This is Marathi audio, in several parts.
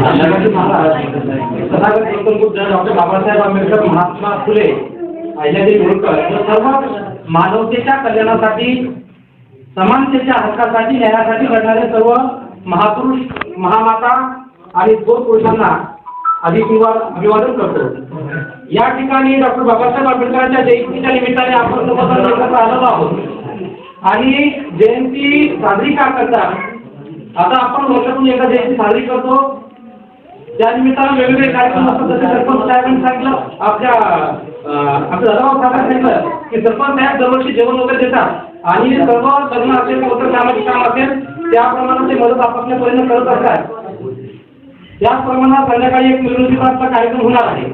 डॉक्टर बाबासाहेब आंबेडकर, महात्मा फुले, अहिल्यादेवी होळकर सर्व मानवतेच्या कल्याणासाठी, समानतेच्या हक्कासाठी, न्यायासाठी लढणारे सर्व महापुरुष, महामाता आणि थोर पुरुषांना अभिवादन करतो। या ठिकाणी डॉक्टर बाबासाहेब आंबेडकरांच्या जयंतीच्या निमित्ताने आपण सर्वजण एकत्र आलेलो आहोत आणि जयंती साजरी का करतात, आता आपण वर्षातून एकदा जयंती साजरी करतो, त्या निमित्तानं वेगवेगळे कार्यक्रम असतात। जसे सरपंच साहेबांनी सांगितलं, आपल्या दादाभाऊ साहेबांनी सांगितलं की सरपंच साहेब दरवर्षी जेवण वगैरे देतात आणि सर्व लग्न असेल किंवा सामाजिक काम असेल त्याप्रमाणे ते मदत आपापल्यापर्यंत करत असतात। त्याचप्रमाणे संध्याकाळी एक मिरवणुकीचा कार्यक्रम होणार आहे।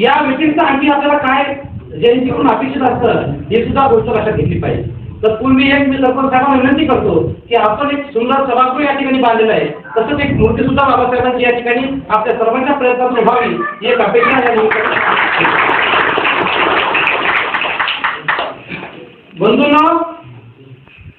या व्यतिरिक्त आणखी आपल्याला काय जयंतीकडून अपेक्षित असतं हे सुद्धा गोष्ट लक्षात घेतली पाहिजे। तर पूर्वी एक मी सरपंच साहेबांना विनंती करतो की आपण एक सुंदर सभागृह या ठिकाणी बांधलेलं आहे, तसंच एक मूर्ती सुद्धा बाबासाहेबांची या ठिकाणी आपल्या सर्वांच्या प्रयत्नातून व्हावी ही एक अपेक्षा आहे। बंधूंनो,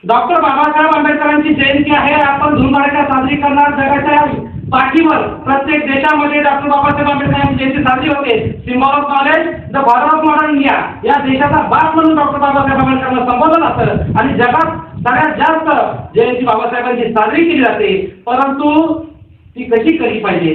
डॉक्टर बाबासाहेब आंबेडकरांची जयंती आहे, आपण धुमधडाक्यात साजरी करणार। जगाच्या पाठीवर प्रत्येक देशामध्ये डॉक्टर बाबासाहेब आंबेडकरांची जयंती साजरी होते। Symbol of knowledge, the father of modern India या देशाचा बाप म्हणून डॉक्टर बाबासाहेब आंबेडकरांना संबोधन असतं आणि जगात सगळ्यात जास्त जयंती बाबासाहेबांची साजरी केली जाते। परंतु ती कशी केली पाहिजे,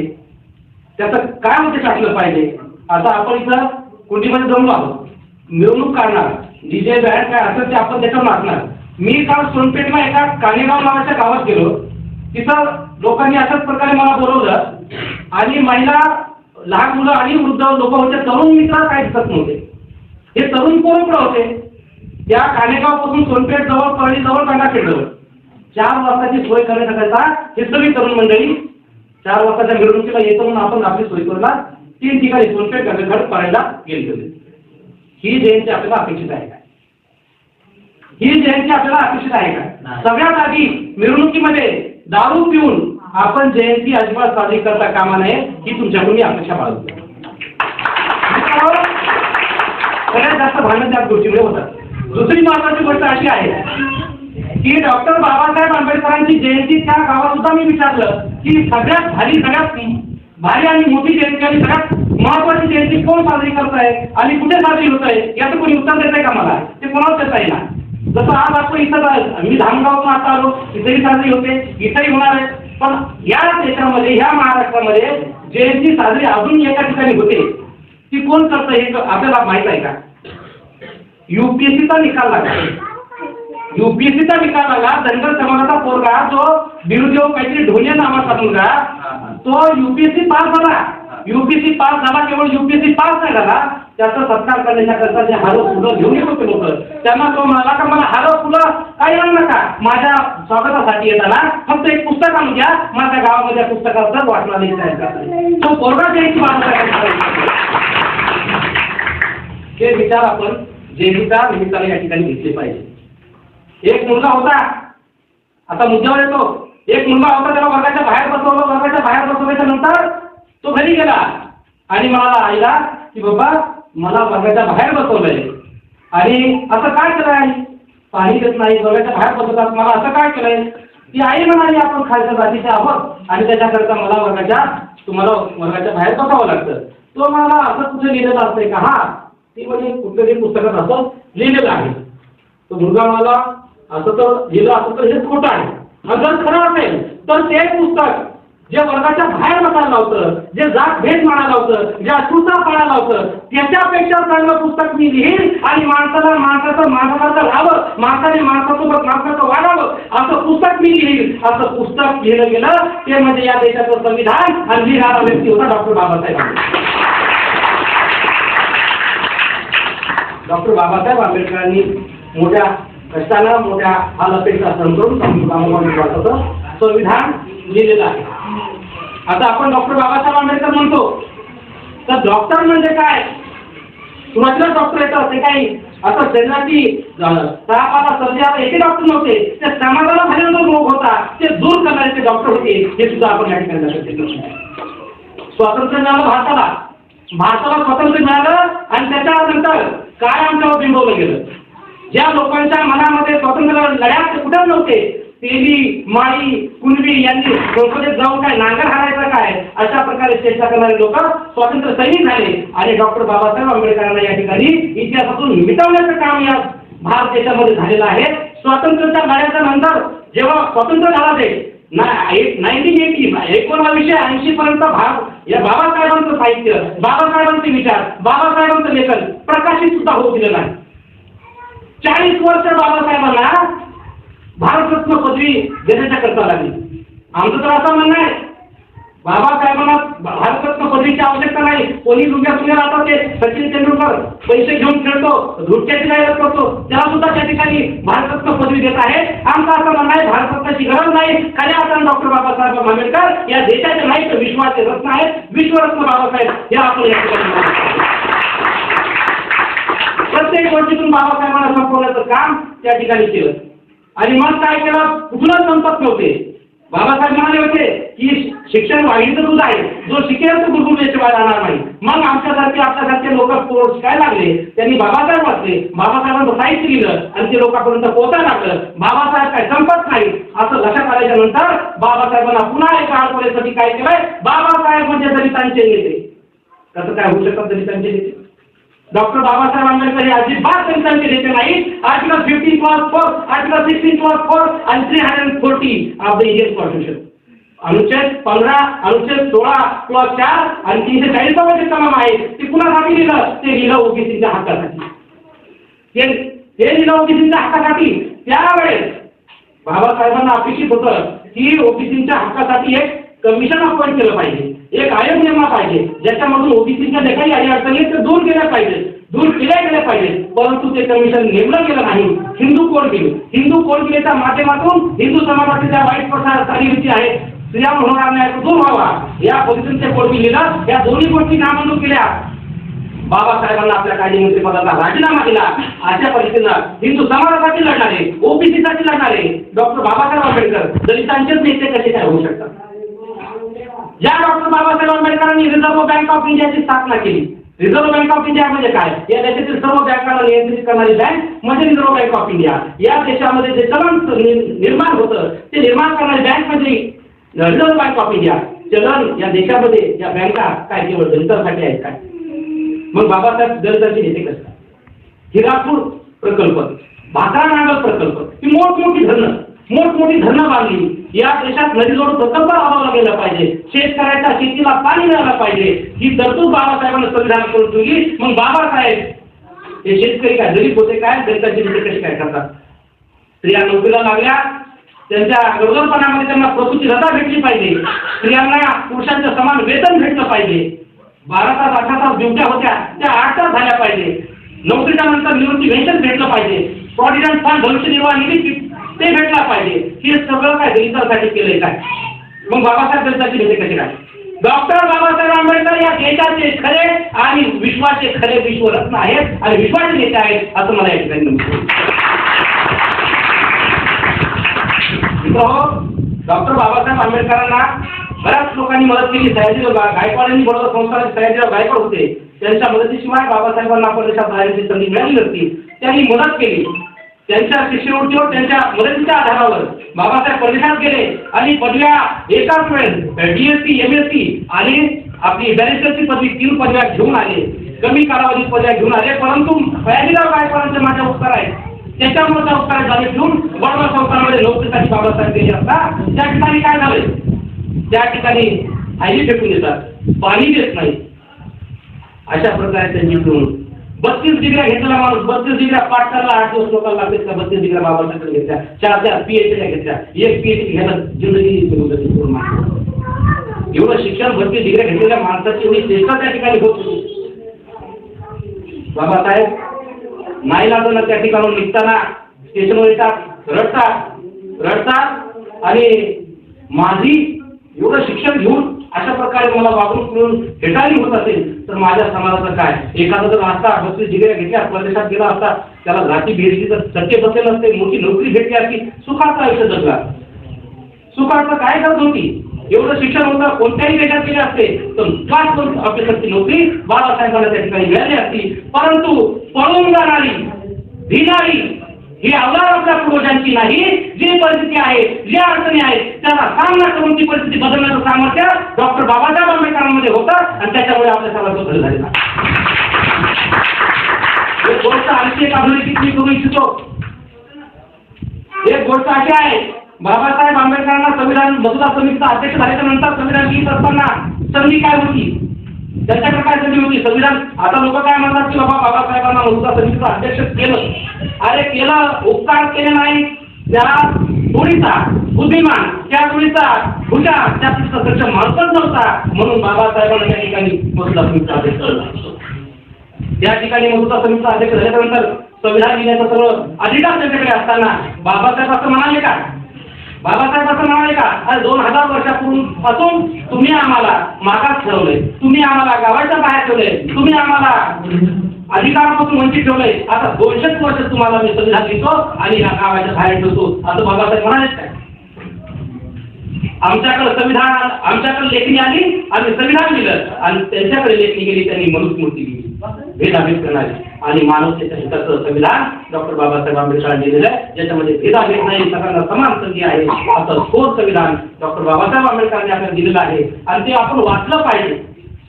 त्याचं काय उद्देश असलं पाहिजे। आता आपण इथं कुंडीमध्ये जमलो आहोत, मिरवणूक काढणार, डीजे बँड काय असेल ते आपण त्याच्यावर नाचणार। मी काल सोनपेठला एका कानेगाव नावाच्या गावात गेलो, तिथं लोकांनी अशाच प्रकारे मला बोलवलं आणि महिला, लहान मुलं आणि वृद्ध लोक होते, तरुण मित्र काही दिसत नव्हते। हे तरुण पोरं होते। त्या कानेगावपासून सोनपेठ जवळ, परळी जवळ, गंगाखेड जवळ 4 वाजताची सोय करण्याकरता हे सगळी तरुण मंडळी 4 वाजताच्या मिरवणुकीला येतो म्हणून आपण आपली सोय करणार 3 ठिकाणी सोनपेठ, गंगाखेड, परळीला गेले होते। ही जयंती आपल्याला अपेक्षित आहे का? ही जयंती आपल्याला अपेक्षित आहे का? सगळ्यात आधी मिरवणुकीमध्ये दारू पिऊन आपण जयंती अजिबात साजरी करता कामा नये ही तुमच्याकडून मी अपेक्षा बाळगतो। सगळ्यात जास्त भांडण त्या गोष्टीमुळे होतात। दुसरी महत्वाची गोष्ट अशी आहे की डॉक्टर बाबासाहेब आंबेडकरांची जयंती त्या गावात सुद्धा मी विचारलं की सगळ्यात भारी आणि मोठी जयंती आणि सगळ्यात महत्वाची जयंती कोण साजरी करत आहे आणि कुठे साजरी होत आहे याचं कोणी उत्तर देत आहे का मला? ते कोणाला देता येईल? जसं आज आपण इथं मी धामगावून आता आलो, इथेही साजरी होते, इथेही होणार आहे, पण या देशामध्ये, ह्या महाराष्ट्रामध्ये जयंती साजरी अजून एका ठिकाणी होते, ती कोण करतं हे आपल्याला माहित आहे का? UPSCचा निकाल लागला, UPSCचा निकाल लागला। धनगर समाजाचा पोरगा जो बिरुदेव काहीतरी ढोले नावाचा मुलगा, तो UPSC पास झाला। UPSC पास झाला, केवळ UPSC पास नाही झाला, त्याचा सत्कार करण्याकरता जे हारं फुलं घेऊन येत होते लोक, त्यांना तो म्हणाला का मला हारं फुलं काही आणू नका, माझ्या स्वागतासाठी येताना फक्त एक पुस्तक आणून घ्या, माझ्या गावामध्ये पुस्तकाचं वाटणारी तयार तो पोरगा जयंती हे विचार आपण जयंतीच्या निमित्ताने या ठिकाणी घेतले पाहिजे। एक मुलगा होता, आता मुद्द्यावर येतो, एक मुलगा होता, त्याला वर्गाच्या बाहेर बसवलं। वर्गाच्या बाहेर बसवल्याच्या नंतर तो घरी गेला आणि मला आईला की बाबा मला वर्गाच्या बाहेर बसवलंय आणि असं काय केलंय? आई पाणी देत नाही, वर्गाच्या बाहेर बसवतात, मला असं काय केलंय? ती आई म्हणाली आपण खालच्या जातीचे आहोत आणि त्याच्याकरता तुम्हाला वर्गाच्या बाहेर बसावं लागतं। तो मला असं कुठे लिहिलेलं असतंय का? हा, ती म्हणजे कुठल्याही पुस्तकात असं लिहिलेलं आहे। तो मुलगा मला असं तर लिहिलं असं तर हेच खोटं आहे, जर खरं असेल तर ते पुस्तक जे वर्गाच्या बाहेर बसायला लावतं, जे जात भेद मानायला लावतं, जे अश्रूता पाळायला लावतं, त्याच्यापेक्षा चांगलं पुस्तक मी लिहीन आणि माणसाचं राहावं, माणसाने माणसासोबत माणसाचं वाढावं असं पुस्तक मी लिहीन। असं पुस्तक लिहिलं गेलं ते म्हणजे या देशाचं संविधान आणि लिहिणारा व्यक्ती होता डॉक्टर बाबासाहेब आंबेडकर। डॉक्टर बाबासाहेब आंबेडकरांनी मोठ्या कष्टानं, मोठ्या हाल अपेक्षा सहन करून संविधान लिहिलेलं आहे। आता आपण डॉक्टर बाबासाहेब आंबेडकर म्हणतो, तर डॉक्टर म्हणजे काय? सुरुवातीला डॉक्टर येतं ते काही असं शरीराची सापाला सर्जन याचे डॉक्टर नव्हते, ते समाजाला झालेला जो रोग होता ते दूर करणारे ते डॉक्टर होते, हे सुद्धा आपण या ठिकाणी लक्षात घेतलं। स्वातंत्र्य मिळालं भारताला स्वातंत्र्य मिळालं आणि त्याच्यानंतर काय आमच्यावर बिंबवलं गेलं? ज्या लोकांच्या मनामध्ये स्वातंत्र्य लढ्यात कुठे नव्हते तेली, माळी, कुणबी यांनी संसदेत जाऊन काय नांगर हाणायचा काय अशा प्रकारे चेष्टा करणारे लोक स्वातंत्र्य सैनिक झाले आणि डॉक्टर बाबासाहेब आंबेडकरांना या ठिकाणी इतिहासातून मिटवण्याचं काम या भारत देशामध्ये झालेलं आहे. स्वातंत्र्याच्या लढ्याच्या नंतर जेव्हा स्वातंत्र्य झाला ते 1980 पर्यंत भारत या बाबासाहेबांचं साहित्य, बाबासाहेबांचे विचार, बाबासाहेबांचं लेखन प्रकाशित सुद्धा होऊ दिलं नाही. 40 वर्ष बाबासाहेबांना भारतरत्न पदवी देण्याच्या करता लागली. आमचं तर असं म्हणणं आहे बाबासाहेबांना भारतरत्न पदवीची आवश्यकता नाही. कोणी दुसऱ्या राहतात ते सचिन तेंडुलकर पैसे घेऊन खेळतो, धुटक्याची जाहिरात करतो, त्याला सुद्धा त्या ठिकाणी भारतरत्न पदवी देत आहे. आमचं असं म्हणणं आहे भारतरत्नाची गरज नाही. खऱ्या अर्थानं डॉक्टर बाबासाहेब आंबेडकर या देशाचे नाही तर विश्वाचे रत्न आहेत. विश्वरत्न बाबासाहेब हे आपण या ठिकाणी प्रत्येक गोष्टीतून बाबासाहेबांना संपवण्याचं काम त्या ठिकाणी केलं आणि मग काय केलं, कुठूनच संपत नव्हते. बाबासाहेब म्हणाले होते की शिक्षण वाढीचं दूध आहे, जो शिकेल तो गुरुकुलशिवाय राहणार नाही. मग आपल्यासारखे लोक शिकायला लागले, त्यांनी बाबासाहेब वाचले, बाबासाहेबांचं साहित्य लिहिलं आणि ते लोकांपर्यंत पोहोचायला लागलं. बाबासाहेब काय संपत नाही असं लक्षात आल्याच्या नंतर बाबासाहेबांना पुन्हा एका आळपडीसाठी काय केलंय, बाबासाहेब म्हणजे दलितांचे नेते. कसं काय होऊ शकतात दलितांचे नेते? डॉक्टर बाबासाहेब आंबेडकर हे अजिबात दलितांचे नेते नाही. आर्टिकल 15 क्लॉज 4, आर्टिकल 16 क्लॉज 4 आणि 340 ऑफ द इंडियन कॉन्स्टिट्यूशन, अनुच्छेद 15, अनुच्छेद 16 क्लॉज 4 आणि 340 जे कलम आहे ते कुणासाठी लिहिलं? ते लिहिलं ओबीसीच्या हक्कासाठी. ते लिहिलं ओबीसीच्या हक्कासाठी. त्यावेळेस बाबासाहेबांना अपेक्षित होतं की ओबीसीच्या हक्कासाठी एक कमिशन अपॉइंट केलं पाहिजे, एक आयोग नेमला पाहिजे, ज्याच्यामधून ओबीसीच्या जे काही अडचणी आहेत ते दूर केल्या पाहिजे, दूर केल्या गेल्या पाहिजे. परंतु ते कमिशन नेमलं गेलं नाही. Hindu code bill, Hindu code बिलच्या माध्यमातून हिंदू समाजाची ज्या वाईट प्रथा चालीरीती आहेत, स्त्रिया होणार नाही दूर व्हावा या पद्धतीने कोड बिल लिहिलं. या दोन्ही गोष्टी नामंजूर केल्या. बाबासाहेबांना आपल्या कायदेमंत्री पदाचा राजीनामा दिला. अशा परिस्थितीनं हिंदू समाजासाठी लढणारे, ओबीसीसाठी लढणारे डॉक्टर बाबासाहेब आंबेडकर दलितांचेच नेते कसे काय होऊ शकतात? ज्या डॉक्टर बाबासाहेब आंबेडकरांनी रिझर्व्ह बँक ऑफ इंडियाची स्थापना केली. रिझर्व्ह बँक ऑफ इंडिया म्हणजे काय? या देशातील सर्व बँकांना नियंत्रित करणारी बँक म्हणजे रिझर्व्ह बँक ऑफ इंडिया. या देशामध्ये जे चलन निर्माण होतं ते निर्माण करणारी बँक म्हणजे रिझर्व्ह बँक ऑफ इंडिया. चलन या देशामध्ये या बँका काय केवळ दलितांसाठी आहेत काय? मग बाबासाहेब दलितांचे नेते कसं? हिरापूर प्रकल्प, भाकरा नांगल प्रकल्प, ही मोठमोठी धरणं बांधली. या देशात नदीजोड प्रकल्प राबवला गेला पाहिजे, शेतकऱ्याच्या शेतीला पाणी मिळालं पाहिजे, ही तरतूद बाबासाहेबांना संविधान करून ठेवली. मग बाबासाहेब हे शेतकरी काय दलित होते काय? दलितांचे नेते कसे काय करतात? स्त्रिया नोकरीला लागल्या, त्यांच्या गरोदरपणामध्ये त्यांना प्रसूती रजा भेटली पाहिजे, स्त्रियांना पुरुषांचं समान वेतन भेटलं पाहिजे, 12 तास 18 तास ड्युट्या होत्या त्या 8 तास झाल्या पाहिजे, नोकरीच्या नंतर निवृत्ती पेन्शन भेटलं पाहिजे, प्रॉव्हिडंट फंड भविष्य निर्वाह निधी ते भेटला पाहिजे. हे सगळं काय दलितांसाठी केलंय काय? मग बाबासाहेब दलितांचे नेते कसे काय? डॉक्टर बाबासाहेब आंबेडकर या देशाचे खरे आणि विश्वाचे खरे विश्वरत्न आहेत आणि विश्वाचे नेते आहेत असं मला या ठिकाणी डॉक्टर बाबासाहेब आंबेडकरांना बऱ्याच लोकांनी मदत केली. सयाजीराव गायकवाडांनी बरोबर संस्थान सयाजीराव गायकवाड होते, त्यांच्या मदतीशिवाय बाबासाहेबांना परदेशात राहण्याची संधी मिळाली नसती. त्यांनी मदत केली. त्यांच्या शिष्यवृत्तीवर त्यांच्या मदतीच्या आधारावर बाबासाहेब परदेशात गेले आणि पदव्या एकाच वेळेस DSc, MSc आणि आपली बॅरिस्टरची पदवी 3 पदव्या घेऊन आले. कमी कालावधीत पदव्या घेऊन आले. परंतु सयाजीराव गायकवाडांचे माझ्या उपकार आहेत, त्याच्यामुळे त्या उपकार झाले घेऊन वडोदरा संस्थानामध्ये नोकरीसाठी बाबासाहेब गेले असता त्या ठिकाणी काय झाले? त्या ठिकाणी आईली फेकून देतात, पाणी देत नाही. अशा प्रकारे त्यांनी घेऊन 32 डिग्र्या घेतला माणूस, 32 डिग्र्या पाठ करायला 8 दिवस लोकांना लागतात का? 32 डिग्र्या बाबासाहेब घेतल्या, 4 PhD घेतल्या, 1 PhD घ्यायला जिंदगी एवढं शिक्षण 32 डिग्र्या घेतलेल्या माणसाची एवढी चेष्टा त्या ठिकाणी होत होती. बाबासाहेब नाईलाजानं त्या ठिकाणून निघताना स्टेशनवर येतात, रडतात आणि माझी एवढं शिक्षण घेऊन अशा प्रकारे मला वागणूक मिळून हेटाळी होत असेल तर माझ्या समाजाचं काय? एखादा जर असता 32 डिग्र्या घेतल्या परदेशात गेला असता, त्याला जाती भेटली तर टक्के बसेल असते, मोठी नोकरी भेटली असती, सुखाचं आयुष्य जगला. सुखाचं काय करत होती? एवढं शिक्षण होतं, कोणत्याही देशात गेले असते तर क्लास ऑफिसरची नोकरी बाबासाहेबांना त्या ठिकाणी मिळाली असती. परंतु पळून जाणारी, भिणारी ही अवलाद आपल्या पूर्वजांची नाही. जी परिस्थिती आहे, ज्या अडचणी आहेत, त्याला सामना करून ती परिस्थिती बदलण्याचं सामर्थ्य डॉक्टर बाबासाहेब आंबेडकरांमध्ये होतं आणि त्याच्यामुळे आपल्या सर्वांचा बदल झालेला. एक गोष्ट आणखी एक अधोरेखित मी करू इच्छितो. एक गोष्ट अशी आहे, बाबासाहेब आंबेडकरांना संविधान मसुदा समितीचा अध्यक्ष झाल्याच्या नंतर संविधान लिहित असताना संधी काय होती, त्यांच्याकडे काय संधी होती? संविधान आता लोक काय म्हणतात की बाबा बाबासाहेबांना मसुदा समितीचं अध्यक्ष केलं. अरे केलं, उपकार केले नाही, त्या थोडीचा बुद्धिमान, त्या थोडीचा हुशार, त्या सक्षम माणूसच नव्हता, म्हणून बाबासाहेबांना त्या ठिकाणी मसुदा समितीचा अध्यक्ष केलं. त्या ठिकाणी मसुदा समितीचा अध्यक्ष झाल्यानंतर संविधान लिहिण्याचं सर्व अधिकार त्यांच्याकडे असताना बाबासाहेब असं म्हणाले का? बाबासाहेब असं म्हणाले का? अरे 2000 वर्षापूर्वीपासून तुम्ही आम्हाला मागास ठेवले, तुम्ही आम्हाला गावाच्या बाहेर ठेवले, तुम्ही आम्हाला अधिकारापासून वंचित ठेवले, आता 200 वर्ष तुम्हाला मी संविधान लिहितो आणि या गावाच्या बाहेर ठेवतो, असं बाबासाहेब म्हणालेच काय? आमच्याकडे संविधान, आमच्याकडे लेखणी आली, आम्ही संविधान लिहिलं आणि त्यांच्याकडे लेखणी गेली, त्यांनी मनुस्मृती लिहिली. भेदाभेद करणारी आणि मानवतेच्या हिताचं संविधान डॉक्टर बाबासाहेब आंबेडकरांनी लिहिलेलं आहे, ज्याच्यामध्ये भेदाभेद नाही, सगळ्यांना समान संधी आहे, असं थोर संविधान डॉक्टर बाबासाहेब आंबेडकरांनी आपल्याला दिलेलं आहे आणि ते आपण वाचलं पाहिजे.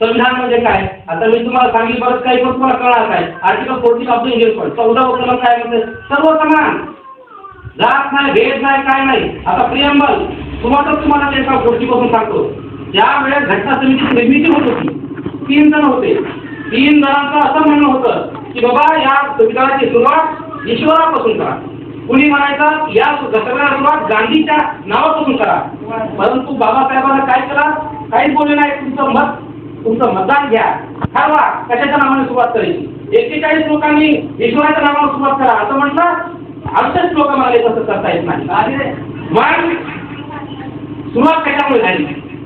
संविधान म्हणजे काय? आता मी तुम्हाला सांगितलं, बरंच काही पण तुम्हाला कळणार काय. Article 14 of the Indian code 14 कलम काय म्हणते? सर्व समान, जात नाही, भेद नाही, काय नाही. आता प्रियंबल तुम्हाला त्याच्या गोष्टीपासून सांगतो. ज्यावेळेस घटना समितीची निर्मिती होत होती, 3 जण होते. 3 जणांचं असं म्हणणं होतं की बाबा या संविधानाची सुरुवात ईश्वरापासून करा. कुणी म्हणायचं या सगळ्या सुरुवात गांधीच्या नावापासून करा. परंतु बाबासाहेबांना काय करा, काहीच बोलले नाही. तुमचं मतदान घ्या, ठरवा कशाच्या नावाने सुरुवात करायची. 41 लोकांनी ईश्वराच्या नावाने सुरुवात करा असं म्हटलं. 68 लोक म्हणाले तसं करता येत नाही. मग सुरुवात कशामुळे झाली?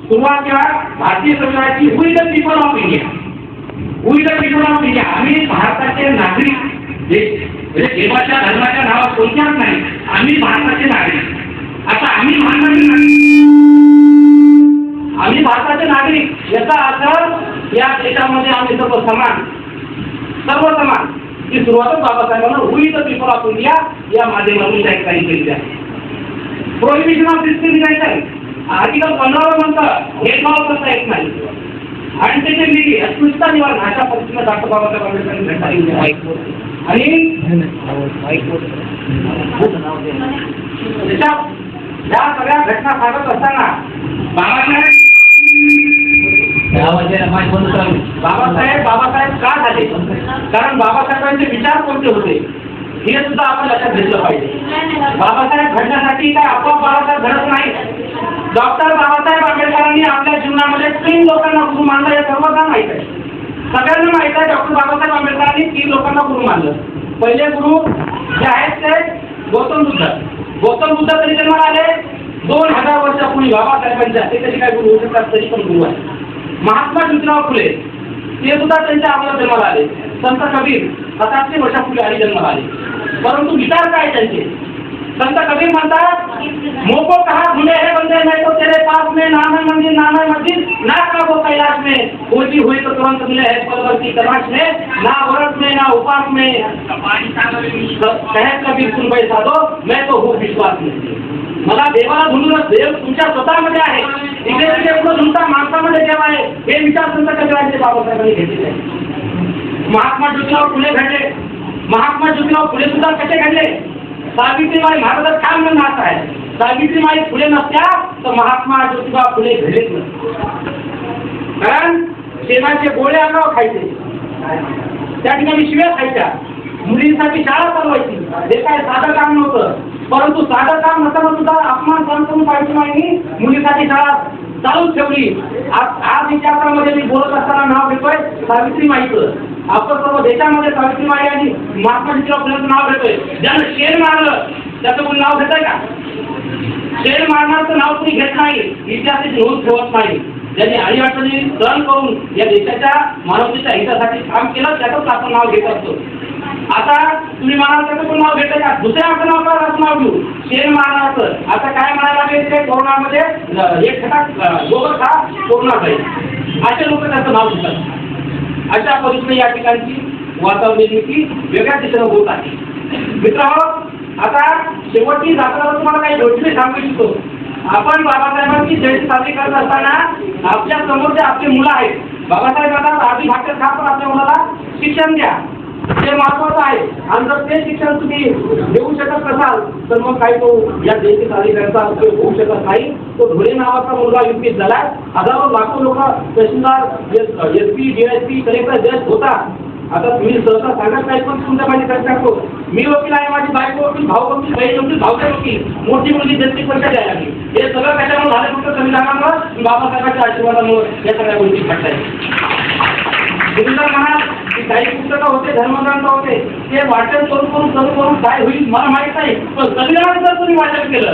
सुरुवात केला भारतीय संविधानाची we the people of India. We the people of India, आम्ही भारताचे नागरिक, म्हणजे देवाच्या धर्माच्या नावात कोणत्याच नाही, आम्ही भारताचे नागरिक. आता आम्ही भारताचे नागरिक याचा अर्थ या देशामध्ये आम्ही सर्व समान, सर्व समान. ही सुरुवातच बाबासाहेबांना we the people of India या माध्यमातून त्या ठिकाणी केली आहे. प्रोहिबिशन ऑफ डिस्क्रिमिनेशन आर्टिकल 15 म्हणतं भेदभाव करता येत नाही आणि त्याची अस्पृश्यता निवारण अशा पद्धतीने डॉक्टर बाबासाहेब आंबेडकरांनी घटना लिहिली आहे. आणि या सगळ्या घटना सांगत असताना बाबासाहेब का झाले, कारण बाबासाहेबांचे विचार कोणते होते हे सुद्धा आपण लक्षात घेतलं पाहिजे. बाबासाहेब घडण्यासाठी काय आपोआप बाबासाहेब घडत नाही. डॉक्टर बाबासाहेब आंबेडकरांनी आपल्या जीवनामध्ये 3 लोकांना गुरु मानलं, हे सर्वांना माहीत आहे, सगळ्यांना माहीत आहे. डॉक्टर बाबासाहेब आंबेडकरांनी 3 लोकांना गुरु मानलं. पहिले गुरु जे आहेत ते गौतम बुद्ध. गौतम बुद्ध तरी जन्माला आले 2000 वर्षापूर्वी बाबासाहेबांच्या, ते तरी काय गुरु होऊ शकतात, तरी पण गुरु आहे. महात्मा ज्योतिराव फुले ते सुद्धा त्यांच्या अगोदर जन्माला आले. संत कबीर 700 वर्षापूर्वी आधी जन्माला आले. परंतु विचार काय त्यांचे? संत कबीर म्हणतात, मोको कहा धुले है बंदे मैं तो तेरे पास में, नाना मंदिर ना का वो कैलाश में, खोजी हुई तो तुरंत मिले है पलवर की तलाश में, ना व्रत में ना उपास में, कहे कबीर सुन भाई साधो मैं तो हूँ विश्वास में. मला देवाला धुंडूनच, देव तुमच्या स्वतःमध्ये आहे, इकडे तिकडे पुढे तुमचा माणसामध्ये देव आहे, हे विचार संत कबीरांचे बाबासाहेबांनी घेतलेले आहे. महात्मा ज्योतिराव फुले घडले. महात्मा ज्योतिराव फुले सुद्धा कसे घडले? सावित्रीबाई महाराज काय म्हणणं असं आहे, सावित्रीबाई फुले नसत्या तर महात्मा ज्योतिराव फुले घडलेच नसते. कारण शेणाचे गोळे अंगावर खायचे, त्या ठिकाणी शिव्या खायच्या, मुलींसाठी शाळा चालवायची, हे काय साधं काम नव्हतं. परंतु साधं काम नसताना सुद्धा अपमान सहन करून सावित्रीबाईंनी मुलीसाठी शाळा चालूच ठेवली. आज विचारामध्ये मी बोलत असताना नाव घेतोय सावित्रीबाईचं. आपण सर्व देशामध्ये सावित्रीबाई आणि महात्मा ज्योतिराव फुलेंचं नाव घेतोय. ज्यानं शेण मारलं त्याचं कोणी नाव घेतंय का? शेण मारणारचं नाव कोणी घेत नाही, इतिहासाची नोंद ठेवत नाही. ज्यांनी अडीअडचणी सहन करून या देशाच्या मानवतेच्या हितासाठी काम केलं त्याचंच आपण नाव घेत असतो. आता तुम्ही म्हणाल त्याचं पण नाव घेतलं का? दुसऱ्याचं नाव का नाव घेऊ? शेण मारणारचं. आता काय म्हणायला लागेल ते कोरोनामध्ये एक खटाक दोघं खा कोरोना जाईल, असे लोक त्याचं नाव घेतात. अशा पद्धतीने या ठिकाणची वातावरण निर्मिती वेगळ्या दिशेनं होत आहे. मित्रांनो, आता शेवटची जाताना तुम्हाला काही गोष्टी सांगू इच्छितो. आपण बाबासाहेबांची जयंती साजरी करत असताना आपल्या समोर जे आपली मुलं आहेत, बाबासाहेब म्हणतात आधी भाकर खा पण आपल्या मुलाला शिक्षण द्या, ते महत्वाचं आहे. आणि जर ते शिक्षण तुम्ही देऊ शकत नसाल तर मग काही तो या जयंती साजरी करायचा उपयोग होऊ शकत नाही. तो धुळे नावाचा मुलगा युपीत झाला, हजारो लाखो लोक तहसीलदार SP DSP कलेक्टर जज होतात. आता तुम्ही सहसा सांगत नाही पण तुमच्या माझी चर्चा करतो. मी वकील आहे, माझी बायको वकील, भाऊ वकील, बहीण वकील, भाऊचे वकील, मोठी मुलगी जयंती परीक्षा द्यायला लागली. हे सगळं त्याच्यामुळे झालं फक्त संविधानामुळे, बाबासाहेबांच्या आशीर्वादामुळे या सगळ्या गोष्टी घडतायत. तुम्ही जर म्हणाल की काही पुस्तकं होते, धर्मग्रंथ होते, ते वाचन करून काय होईल मला माहित नाही, पण संविधानाचं जर तुम्ही वाचन केलं,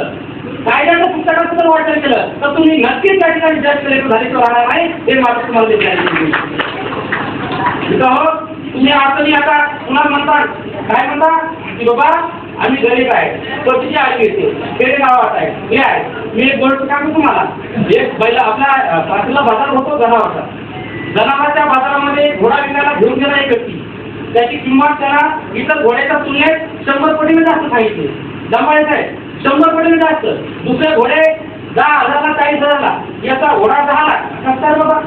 कायद्याच्या पुस्तकाचं जर वाचन केलं तर तुम्ही नक्कीच त्या ठिकाणी जज कलेक्टर झाल्याशिवाय राहणार नाही. हे मात्र तुम्हाला तुम्ही अडचणी आता पुन्हा म्हणतात, काय म्हणता की बाबा आम्ही गरीब आहे, कधीची आली येते, खेडेगावात आहे, हे आहे. मी एक गोष्ट सांगतो तुम्हाला. एक पहिला आपल्या पाचला बाजार होतो जनावरचा. जनावरांच्या बाजारामध्ये घोडा विकायला घेऊन गेला एक व्यक्ती. त्याची किंमत त्याला इतर घोड्याच्या तुलनेत 100 पटीने जास्त सांगितली. जमायचं आहे 100 पटीने जास्त. दुसरे घोडे 10,000ला 40,000ला, याचा घोडा 10 लाख. कसं बाबा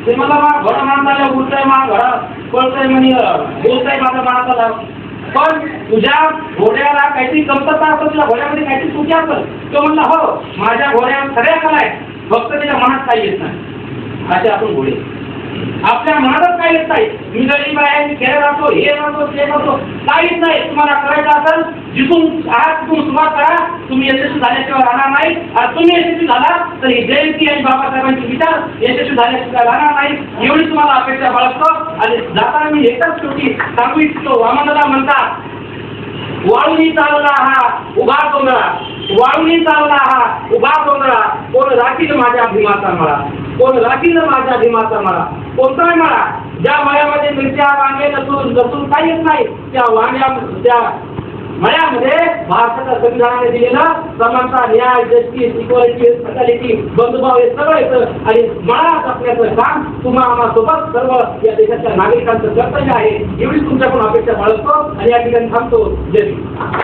ते मला घोडा माणसाला उलटाय, घोडा पळतोय म्हणे, बोलताय माझा माणसाला. पण तुझ्या घोड्याला काहीतरी कमतरता असतं, तुझ्या घोड्यामध्ये काहीतरी चुकी असेल. तो म्हणला हो माझ्या घोड्यात सगळ्या कला आहेत, फक्त त्याच्या मनात काही येत नाही. असे आपण घोडे आपल्या मनातच काही येत नाही. मी गरीब आहे, मी खेळ राहतो, हे राहतो, ते करतो, काहीच नाही. तुम्हाला करायचं असेल जिथून आहात तिथून सुरुवात करा. तुम्ही यशस्वी झाल्याशिवाय राहणार नाही. आणि तुम्ही यशस्वी झाला तर ही जयंती आणि बाबासाहेबांचे विचार यशस्वी झाल्याशिवाय राहणार नाही. एवढी तुम्हाला अपेक्षा बाळगतो. आणि जाताना मी एकच शेवटी सांगू इच्छितो, वामनला म्हणतात वाळूनी चालला हा उभा डोंगरा, वाळूनी चालला हा उभा डोंगरा, कोण राखील माझ्या भीमाचा मळा, कोण राखील माझ्या भीमाचा मळा. कोणताही मळा ज्या मळ्यामध्ये मिरच्या, वांगे, लसूण काही येत नाही, त्या मळ्यामध्ये भारताच्या संविधानाने दिलेलं समानता, न्याय, जस्टिस, इक्वालिटी, फॅसिलिटी, बंधुभाव हे सगळं येतं. आणि मळा जपण्याचं काम तुम्हा सोबत सर्व या देशाच्या नागरिकांचं कर्तव्य आहे. एवढीच तुमच्याकडून अपेक्षा बाळगतो आणि या ठिकाणी थांबतो. जय हिंद.